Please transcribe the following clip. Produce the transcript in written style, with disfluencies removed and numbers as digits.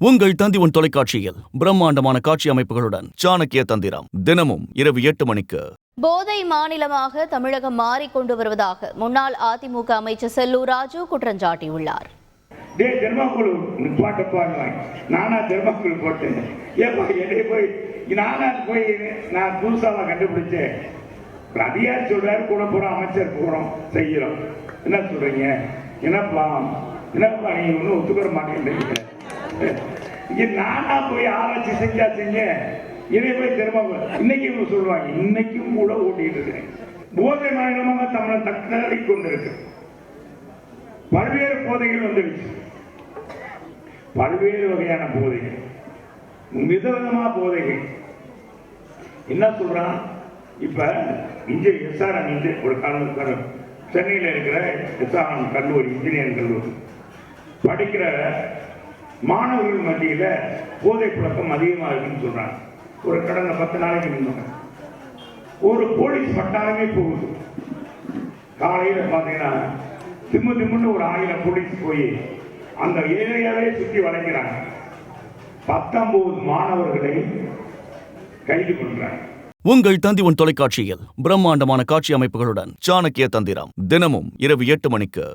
உங்கள் தந்தி தொலைக்காட்சியில் பிரம்மாண்டமான காட்சி அமைப்புகளுடன் சாணக்கிய தந்திரம் தினமும் இரவு 8 மணிக்கு. போதை மாநிலமாக தமிழகம் மாறிக்கொண்டு வருவதாக முன்னாள் அதிமுக அமைச்சர் செல்லூர் ராஜு குற்றம் சாட்டியுள்ளார். நான் புதுசாக கண்டுபிடிச்சேன். அதிகாரி சொல்றாரு கூட போற அமைச்சர் போறோம் செய்யறோம். என்ன சொல்றீங்க? என்னப்பா நீங்க ஒன்றும் ஒத்துக்கிற மாட்டேங்கிறீங்க. நானா போய் ஆராய்ச்சி செஞ்சேன். இதே போய் திரும்ப இன்னைக்கு சொல்லுவாங்க. இன்னைக்கும் கூட ஓட்டிட்டு இருக்கிறேன். போதை மாநிலமாக தமிழ் தக்கி கொண்டிருக்கு. பல்வேறு போதைகள் வந்துருச்சு. பல்வேறு வகையான போதைகள், விதவிதமா போதைகள். என்ன சொல்றான்? இப்ப இங்கே எஸ்ஆர்எம் ஒரு காலம் சென்னையில் இருக்கிற எஸ்ஆர்எம் கல்லூரி, இன்ஜினியரிங் கல்லூரி படிக்கிற மாணவர்கள் மத்தியில போதை புழக்கம் அதிகமா இருக்குன்னு சொல்றாங்க. ஒரு கடந்த 10 நாளைக்கு முன்னாடி ஒரு போலீஸ் பட்டாளமே போகுது. காலையில பாத்தீங்கன்னா திம்முன்னு ஒரு 1000 போலீஸ் போய் அந்த ஏரியாவே சுற்றி வளைக்கிறாங்க. 19 மாணவர்களை கைது பண்றாங்க. உங்கள் தந்தி தொலைக்காட்சியில் பிரம்மாண்டமான காட்சி அமைப்புகளுடன் சாணக்கிய தந்திரம் தினமும் இரவு 8 மணிக்கு.